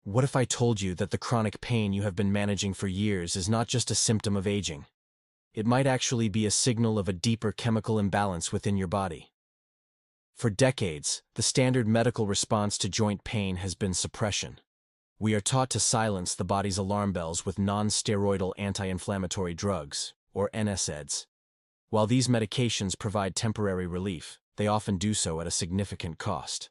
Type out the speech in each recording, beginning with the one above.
What if I told you that the chronic pain you have been managing for years is not just a symptom of aging? It might actually be a signal of a deeper chemical imbalance within your body. For decades, the standard medical response to joint pain has been suppression. We are taught to silence the body's alarm bells with non-steroidal anti-inflammatory drugs, or NSAIDs. While these medications provide temporary relief, they often do so at a significant cost.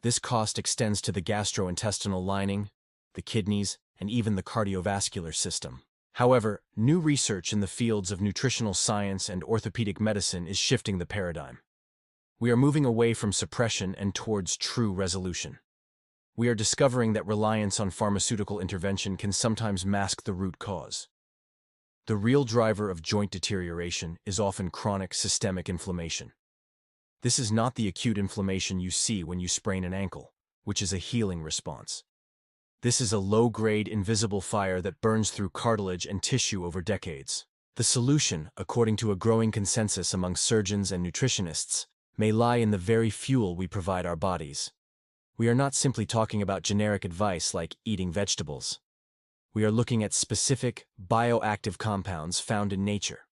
This cost extends to the gastrointestinal lining, the kidneys, and even the cardiovascular system. However, new research in the fields of nutritional science and orthopedic medicine is shifting the paradigm. We are moving away from suppression and towards true resolution. We are discovering that reliance on pharmaceutical intervention can sometimes mask the root cause. The real driver of joint deterioration is often chronic systemic inflammation. This is not the acute inflammation you see when you sprain an ankle, which is a healing response. This is a low-grade, invisible fire that burns through cartilage and tissue over decades. The solution, according to a growing consensus among surgeons and nutritionists, may lie in the very fuel we provide our bodies. We are not simply talking about generic advice like eating vegetables. We are looking at specific, bioactive compounds found in nature.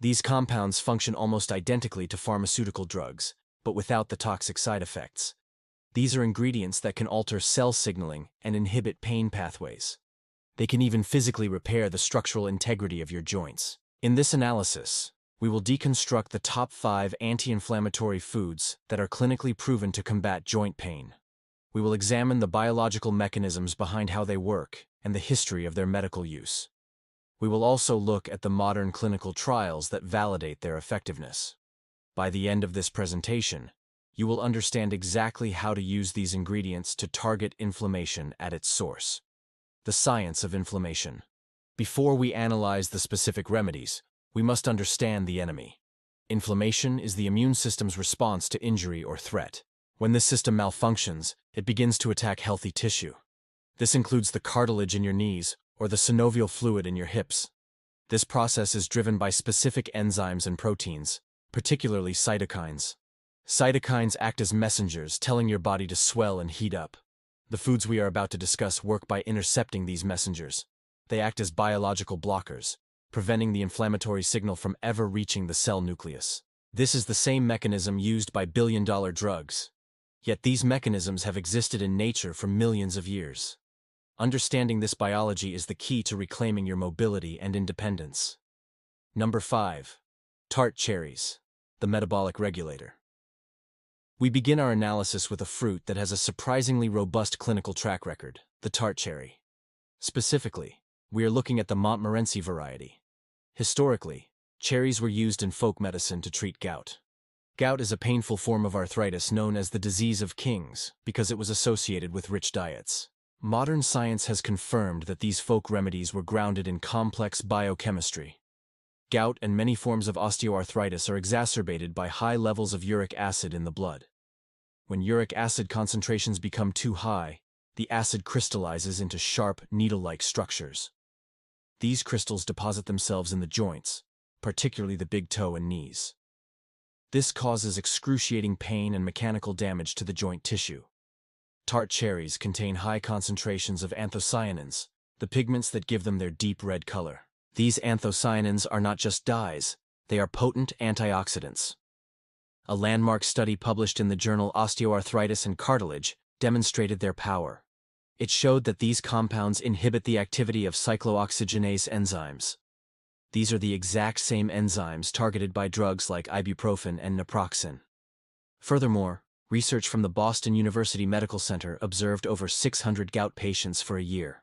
These compounds function almost identically to pharmaceutical drugs, but without the toxic side effects. These are ingredients that can alter cell signaling and inhibit pain pathways. They can even physically repair the structural integrity of your joints. In this analysis, we will deconstruct the top 5 anti-inflammatory foods that are clinically proven to combat joint pain. We will examine the biological mechanisms behind how they work and the history of their medical use. We will also look at the modern clinical trials that validate their effectiveness. By the end of this presentation, you will understand exactly how to use these ingredients to target inflammation at its source. The science of inflammation. Before we analyze the specific remedies, we must understand the enemy. Inflammation is the immune system's response to injury or threat. When this system malfunctions, it begins to attack healthy tissue. This includes the cartilage in your knees or the synovial fluid in your hips. This process is driven by specific enzymes and proteins, particularly cytokines. Cytokines act as messengers, telling your body to swell and heat up. The foods we are about to discuss work by intercepting these messengers. They act as biological blockers, preventing the inflammatory signal from ever reaching the cell nucleus. This is the same mechanism used by billion-dollar drugs. Yet these mechanisms have existed in nature for millions of years. Understanding this biology is the key to reclaiming your mobility and independence. Number 5. Tart cherries, the metabolic regulator. We begin our analysis with a fruit that has a surprisingly robust clinical track record, the tart cherry. Specifically, we are looking at the Montmorency variety. Historically, cherries were used in folk medicine to treat gout. Gout is a painful form of arthritis known as the disease of kings because it was associated with rich diets. Modern science has confirmed that these folk remedies were grounded in complex biochemistry. Gout and many forms of osteoarthritis are exacerbated by high levels of uric acid in the blood. When uric acid concentrations become too high, the acid crystallizes into sharp, needle-like structures. These crystals deposit themselves in the joints, particularly the big toe and knees. This causes excruciating pain and mechanical damage to the joint tissue. Tart cherries contain high concentrations of anthocyanins, the pigments that give them their deep red color. These anthocyanins are not just dyes, they are potent antioxidants. A landmark study published in the journal Osteoarthritis and Cartilage demonstrated their power. It showed that these compounds inhibit the activity of cyclooxygenase enzymes. These are the exact same enzymes targeted by drugs like ibuprofen and naproxen. Furthermore, research from the Boston University Medical Center observed over 600 gout patients for a year.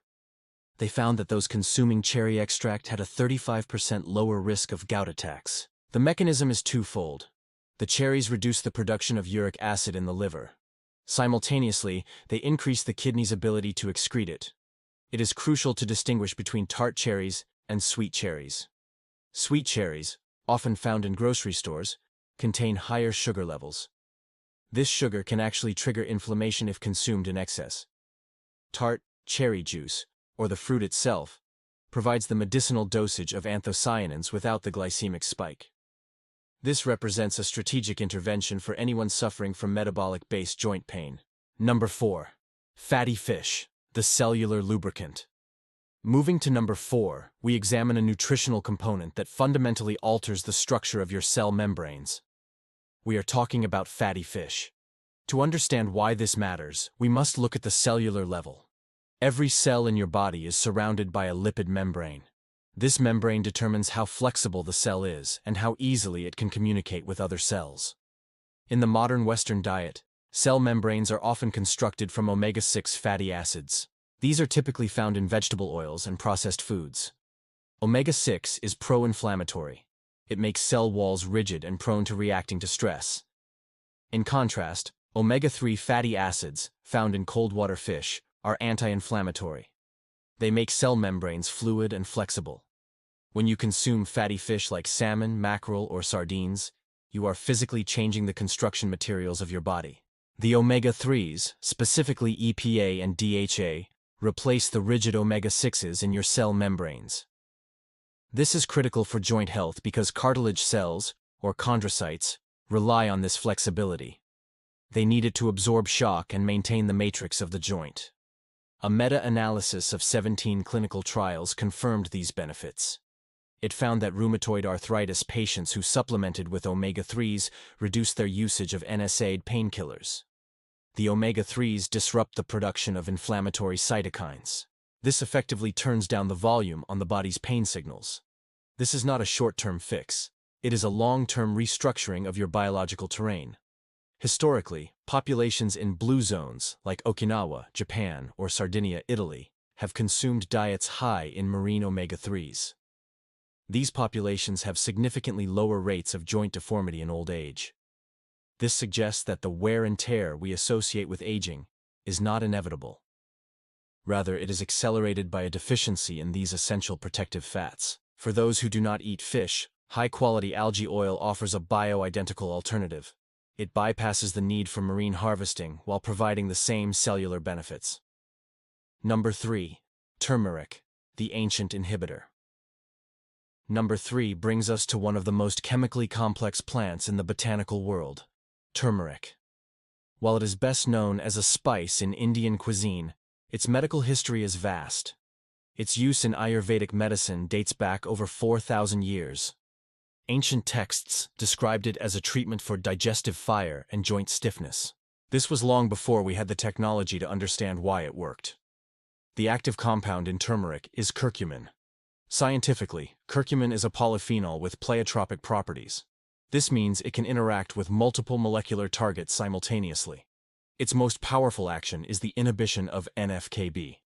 They found that those consuming cherry extract had a 35% lower risk of gout attacks. The mechanism is twofold. The cherries reduce the production of uric acid in the liver. Simultaneously, they increase the kidney's ability to excrete it. It is crucial to distinguish between tart cherries and sweet cherries. Sweet cherries, often found in grocery stores, contain higher sugar levels. This sugar can actually trigger inflammation if consumed in excess. Tart cherry juice, or the fruit itself, provides the medicinal dosage of anthocyanins without the glycemic spike. This represents a strategic intervention for anyone suffering from metabolic-based joint pain. Number 4. Fatty fish, the cellular lubricant. Moving to number 4, we examine a nutritional component that fundamentally alters the structure of your cell membranes. We are talking about fatty fish. To understand why this matters, we must look at the cellular level. Every cell in your body is surrounded by a lipid membrane. This membrane determines how flexible the cell is and how easily it can communicate with other cells. In the modern Western diet, cell membranes are often constructed from omega-6 fatty acids. These are typically found in vegetable oils and processed foods. Omega-6 is pro-inflammatory. It makes cell walls rigid and prone to reacting to stress. In contrast, omega-3 fatty acids, found in cold water fish, are anti-inflammatory. They make cell membranes fluid and flexible. When you consume fatty fish like salmon, mackerel, or sardines, you are physically changing the construction materials of your body. The omega-3s, specifically EPA and DHA, replace the rigid omega-6s in your cell membranes. This is critical for joint health because cartilage cells, or chondrocytes, rely on this flexibility. They need it to absorb shock and maintain the matrix of the joint. A meta-analysis of 17 clinical trials confirmed these benefits. It found that rheumatoid arthritis patients who supplemented with omega-3s reduced their usage of NSAID painkillers. The omega-3s disrupt the production of inflammatory cytokines. This effectively turns down the volume on the body's pain signals. This is not a short-term fix. It is a long-term restructuring of your biological terrain. Historically, populations in blue zones, like Okinawa, Japan, or Sardinia, Italy, have consumed diets high in marine omega-3s. These populations have significantly lower rates of joint deformity in old age. This suggests that the wear and tear we associate with aging is not inevitable. Rather, it is accelerated by a deficiency in these essential protective fats. For those who do not eat fish, high-quality algae oil offers a bioidentical alternative. It bypasses the need for marine harvesting while providing the same cellular benefits. Number 3. Turmeric, the ancient inhibitor. Number 3 brings us to one of the most chemically complex plants in the botanical world, turmeric. While it is best known as a spice in Indian cuisine, its medical history is vast. Its use in Ayurvedic medicine dates back over 4,000 years. Ancient texts described it as a treatment for digestive fire and joint stiffness. This was long before we had the technology to understand why it worked. The active compound in turmeric is curcumin. Scientifically, curcumin is a polyphenol with pleiotropic properties. This means it can interact with multiple molecular targets simultaneously. Its most powerful action is the inhibition of NF-κB.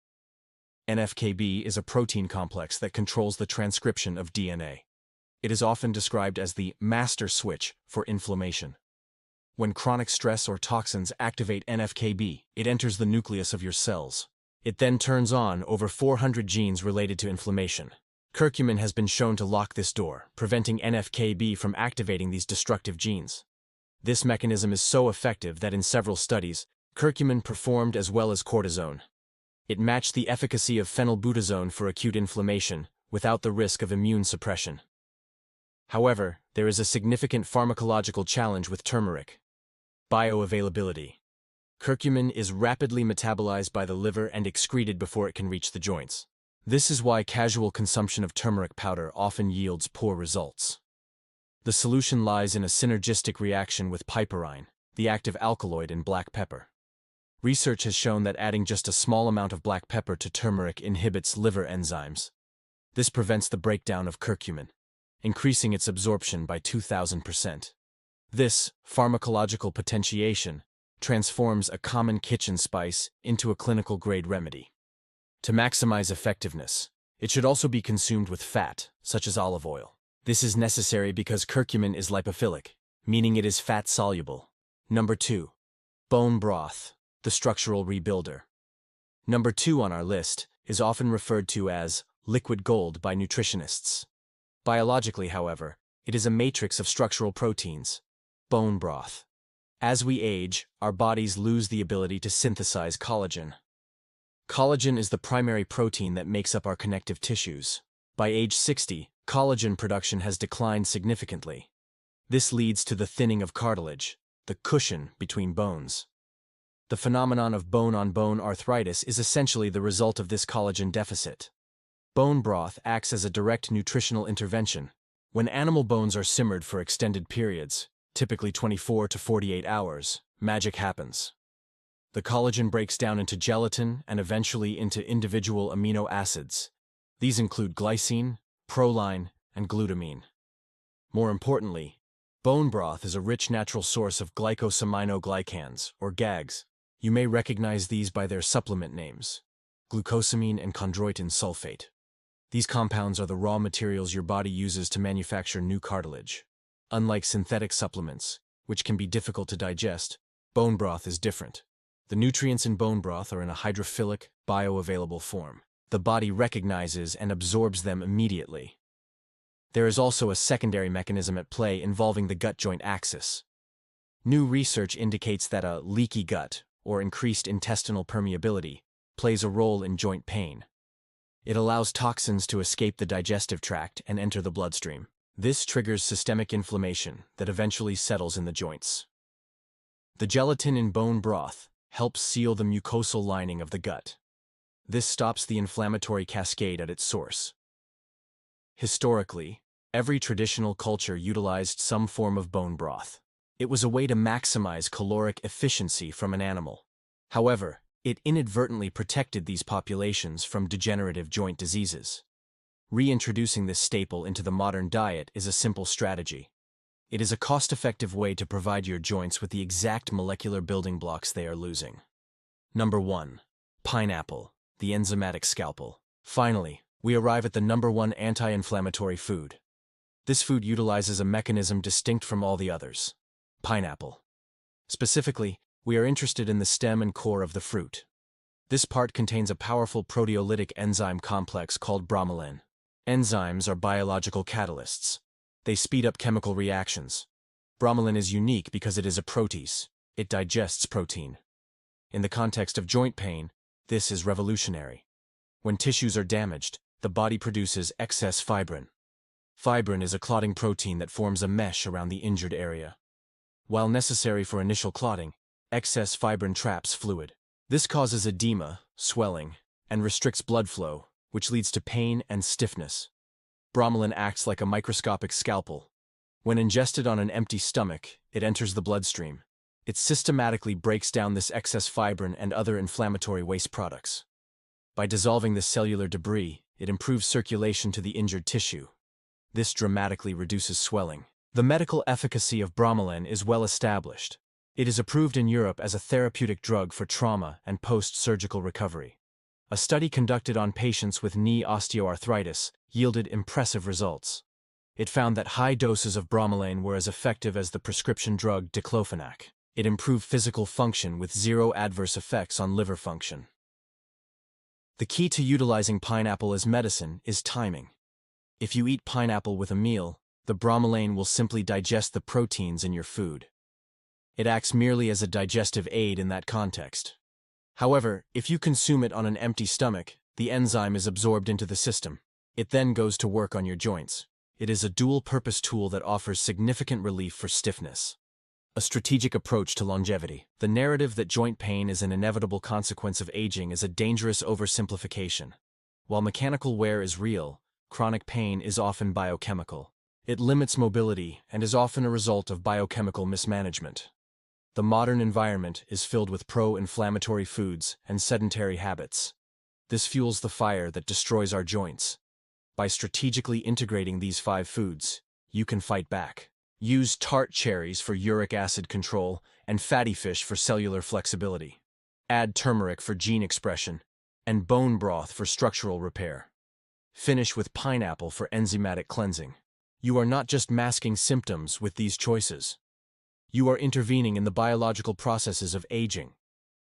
NF-κB is a protein complex that controls the transcription of DNA. It is often described as the master switch for inflammation. When chronic stress or toxins activate NF-κB, it enters the nucleus of your cells. It then turns on over 400 genes related to inflammation. Curcumin has been shown to lock this door, preventing NF-κB from activating these destructive genes. This mechanism is so effective that in several studies, curcumin performed as well as cortisone. It matched the efficacy of phenylbutazone for acute inflammation, without the risk of immune suppression. However, there is a significant pharmacological challenge with turmeric: bioavailability. Curcumin is rapidly metabolized by the liver and excreted before it can reach the joints. This is why casual consumption of turmeric powder often yields poor results. The solution lies in a synergistic reaction with piperine, the active alkaloid in black pepper. Research has shown that adding just a small amount of black pepper to turmeric inhibits liver enzymes. This prevents the breakdown of curcumin, increasing its absorption by 2,000%. This pharmacological potentiation transforms a common kitchen spice into a clinical-grade remedy. To maximize effectiveness, it should also be consumed with fat, such as olive oil. This is necessary because curcumin is lipophilic, meaning it is fat-soluble. Number 2. Bone broth, the structural rebuilder. Number 2 on our list is often referred to as liquid gold by nutritionists. Biologically, however, it is a matrix of structural proteins, bone broth. As we age, our bodies lose the ability to synthesize collagen. Collagen is the primary protein that makes up our connective tissues. By age 60, collagen production has declined significantly. This leads to the thinning of cartilage, the cushion between bones. The phenomenon of bone-on-bone arthritis is essentially the result of this collagen deficit. Bone broth acts as a direct nutritional intervention. When animal bones are simmered for extended periods, typically 24 to 48 hours, magic happens. The collagen breaks down into gelatin and eventually into individual amino acids. These include glycine, proline, and glutamine. More importantly, bone broth is a rich natural source of glycosaminoglycans, or GAGs. You may recognize these by their supplement names: glucosamine and chondroitin sulfate. These compounds are the raw materials your body uses to manufacture new cartilage. Unlike synthetic supplements, which can be difficult to digest, bone broth is different. The nutrients in bone broth are in a hydrophilic, bioavailable form. The body recognizes and absorbs them immediately. There is also a secondary mechanism at play involving the gut-joint axis. New research indicates that a leaky gut, or increased intestinal permeability, plays a role in joint pain. It allows toxins to escape the digestive tract and enter the bloodstream. This triggers systemic inflammation that eventually settles in the joints. The gelatin in bone broth helps seal the mucosal lining of the gut. This stops the inflammatory cascade at its source. Historically, every traditional culture utilized some form of bone broth. It was a way to maximize caloric efficiency from an animal. However, it inadvertently protected these populations from degenerative joint diseases. Reintroducing this staple into the modern diet is a simple strategy. It is a cost-effective way to provide your joints with the exact molecular building blocks they are losing. Number 1. Pineapple, the enzymatic scalpel. Finally, we arrive at the number 1 anti-inflammatory food. This food utilizes a mechanism distinct from all the others: pineapple. Specifically, we are interested in the stem and core of the fruit. This part contains a powerful proteolytic enzyme complex called bromelain. Enzymes are biological catalysts. They speed up chemical reactions. Bromelain is unique because it is a protease. It digests protein. In the context of joint pain, this is revolutionary. When tissues are damaged, the body produces excess fibrin. Fibrin is a clotting protein that forms a mesh around the injured area. While necessary for initial clotting, excess fibrin traps fluid. This causes edema, swelling, and restricts blood flow, which leads to pain and stiffness. Bromelain acts like a microscopic scalpel. When ingested on an empty stomach, it enters the bloodstream. It systematically breaks down this excess fibrin and other inflammatory waste products. By dissolving this cellular debris, it improves circulation to the injured tissue. This dramatically reduces swelling. The medical efficacy of bromelain is well established. It is approved in Europe as a therapeutic drug for trauma and post-surgical recovery. A study conducted on patients with knee osteoarthritis yielded impressive results. It found that high doses of bromelain were as effective as the prescription drug diclofenac. It improved physical function with zero adverse effects on liver function. The key to utilizing pineapple as medicine is timing. If you eat pineapple with a meal, the bromelain will simply digest the proteins in your food. It acts merely as a digestive aid in that context. However, if you consume it on an empty stomach, the enzyme is absorbed into the system. It then goes to work on your joints. It is a dual-purpose tool that offers significant relief for stiffness. A strategic approach to longevity. The narrative that joint pain is an inevitable consequence of aging is a dangerous oversimplification. While mechanical wear is real, chronic pain is often biochemical. It limits mobility and is often a result of biochemical mismanagement. The modern environment is filled with pro-inflammatory foods and sedentary habits. This fuels the fire that destroys our joints. By strategically integrating these 5 foods, you can fight back. Use tart cherries for uric acid control and fatty fish for cellular flexibility. Add turmeric for gene expression and bone broth for structural repair. Finish with pineapple for enzymatic cleansing. You are not just masking symptoms with these choices. You are intervening in the biological processes of aging.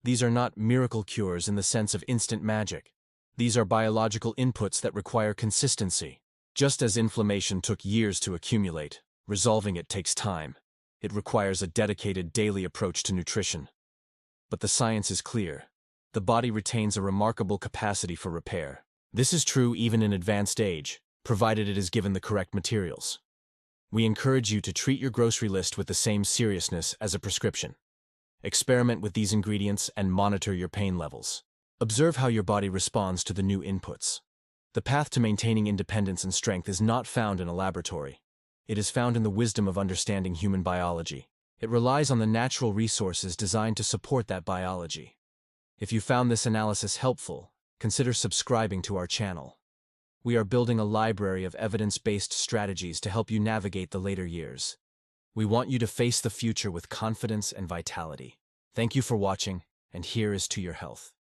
These are not miracle cures in the sense of instant magic. These are biological inputs that require consistency. Just as inflammation took years to accumulate, resolving it takes time. It requires a dedicated daily approach to nutrition. But the science is clear. The body retains a remarkable capacity for repair. This is true even in advanced age, provided it is given the correct materials. We encourage you to treat your grocery list with the same seriousness as a prescription. Experiment with these ingredients and monitor your pain levels. Observe how your body responds to the new inputs. The path to maintaining independence and strength is not found in a laboratory. It is found in the wisdom of understanding human biology. It relies on the natural resources designed to support that biology. If you found this analysis helpful, consider subscribing to our channel. We are building a library of evidence-based strategies to help you navigate the later years. We want you to face the future with confidence and vitality. Thank you for watching, and here is to your health.